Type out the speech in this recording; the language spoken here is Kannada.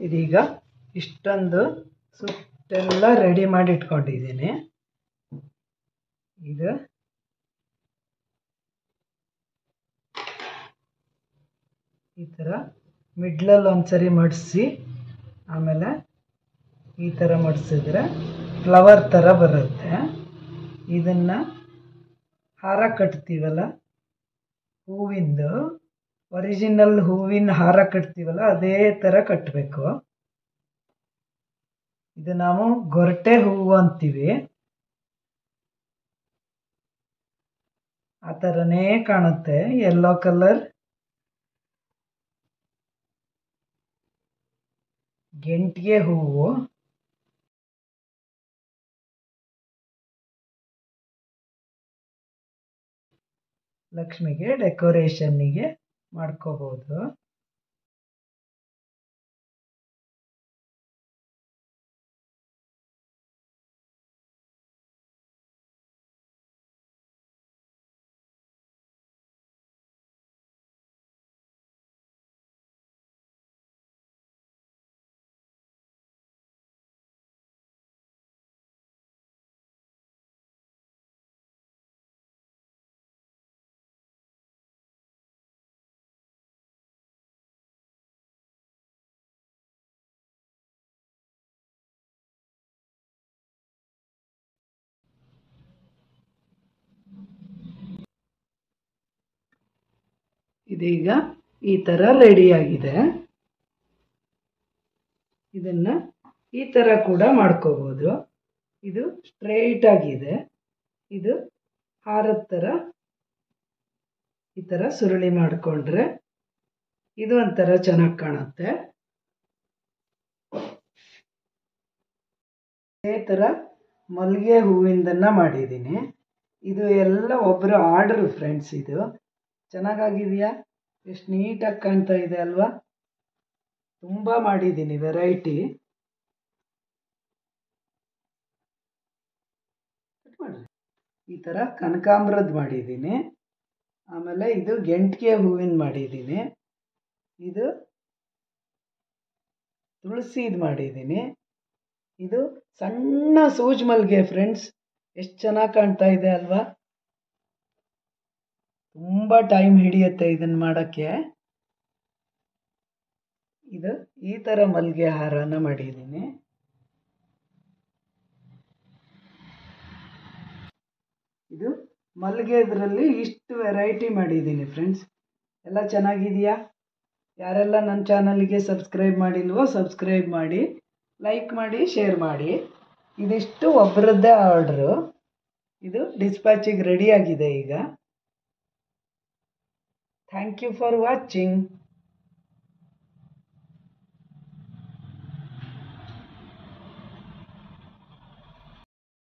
ಇದೀಗ ಇಷ್ಟೊಂದು ಸುತ್ತೆಲ್ಲ ರೆಡಿ ಮಾಡಿ ಇಟ್ಕೊಂಡಿದ್ದೀನಿ. ಈಗ ಈ ಥರ ಮಿಡ್ಲಲ್ಲಿ ಒಂದ್ಸರಿ ಮಡಿಸಿ ಆಮೇಲೆ ಈ ಥರ ಮಡಿಸಿದ್ರೆ ಫ್ಲವರ್ ಥರ ಬರುತ್ತೆ. ಇದನ್ನು ಹಾರ ಕಟ್ತೀವಲ್ಲ, ಹೂವಿಂದು ಒರಿಜಿನಲ್ ಹೂವಿನ ಹಾರ ಕಟ್ತೀವಲ್ಲ ಅದೇ ಥರ ಕಟ್ಟಬೇಕು. ಇದು ನಾವು ಗೊರಟೆ ಹೂವು ಅಂತೀವಿ. ಆ ಥರನೇ ಕಾಣುತ್ತೆ, ಯೆಲ್ಲೋ ಕಲರ್. ಗೆಂಟಿಗೆ ಹೂವು. ಲಕ್ಷ್ಮಿಗೆ ಡೆಕೋರೇಷನ್ನಿಗೆ ಮಾಡ್ಕೋಬಹುದು. ಇದೀಗ ಈ ಥರ ರೆಡಿಯಾಗಿದೆ. ಇದನ್ನು ಈ ಥರ ಕೂಡ ಮಾಡ್ಕೋಬೋದು. ಇದು ಸ್ಟ್ರೈಟ್ ಆಗಿದೆ. ಇದು ಹಾರದ ಥರ ಈ ಥರ ಸುರುಳಿ ಮಾಡಿಕೊಂಡ್ರೆ ಇದು ಒಂಥರ ಚೆನ್ನಾಗಿ ಕಾಣುತ್ತೆ. ಇದೇ ಥರ ಮಲ್ಲಿಗೆ ಹೂವಿಂದನ್ನು ಮಾಡಿದ್ದೀನಿ. ಇದು ಎಲ್ಲ ಒಬ್ಬರು ಆರ್ಡರ್ ಫ್ರೆಂಡ್ಸ್. ಇದು ಚೆನ್ನಾಗಾಗಿದೆಯಾ? ಎಷ್ಟು ನೀಟಾಗಿ ಕಾಣ್ತಾ ಇದೆ ಅಲ್ವಾ? ತುಂಬ ಮಾಡಿದ್ದೀನಿ ವೆರೈಟಿ. ಈ ಥರ ಕನಕಾಂಬರದ್ದು ಮಾಡಿದ್ದೀನಿ. ಆಮೇಲೆ ಇದು ಗೆಂಟಿಗೆ ಹೂವಿನ ಮಾಡಿದ್ದೀನಿ. ಇದು ತುಳಸಿದು ಮಾಡಿದ್ದೀನಿ. ಇದು ಸಣ್ಣ ಸೂಜಿ ಮಲ್ಲಿಗೆ ಫ್ರೆಂಡ್ಸ್. ಎಷ್ಟು ಚೆನ್ನಾಗಿ ಕಾಣ್ತಾ ಇದೆ ಅಲ್ವಾ? ತುಂಬ ಟೈಮ್ ಹಿಡಿಯುತ್ತೆ ಇದನ್ನು ಮಾಡೋಕ್ಕೆ. ಇದು ಈ ಥರ ಮಲ್ಲಿಗೆ ಹಾರನ ಮಾಡಿದ್ದೀನಿ. ಇದು ಮಲ್ಲಿಗೆದ್ರಲ್ಲಿ ಇಷ್ಟು ವೆರೈಟಿ ಮಾಡಿದ್ದೀನಿ ಫ್ರೆಂಡ್ಸ್. ಎಲ್ಲ ಚೆನ್ನಾಗಿದೆಯಾ? ಯಾರೆಲ್ಲ ನನ್ನ ಚಾನಲ್ಗೆ ಸಬ್ಸ್ಕ್ರೈಬ್ ಮಾಡಿಲ್ವೋ ಸಬ್ಸ್ಕ್ರೈಬ್ ಮಾಡಿ, ಲೈಕ್ ಮಾಡಿ, ಶೇರ್ ಮಾಡಿ. ಇದಿಷ್ಟು ಒಬ್ಬರದ್ದೇ ಆರ್ಡ್ರು. ಇದು ಡಿಸ್ಪ್ಯಾಚಿಗೆ ರೆಡಿಯಾಗಿದೆ ಈಗ. Thank you for watching.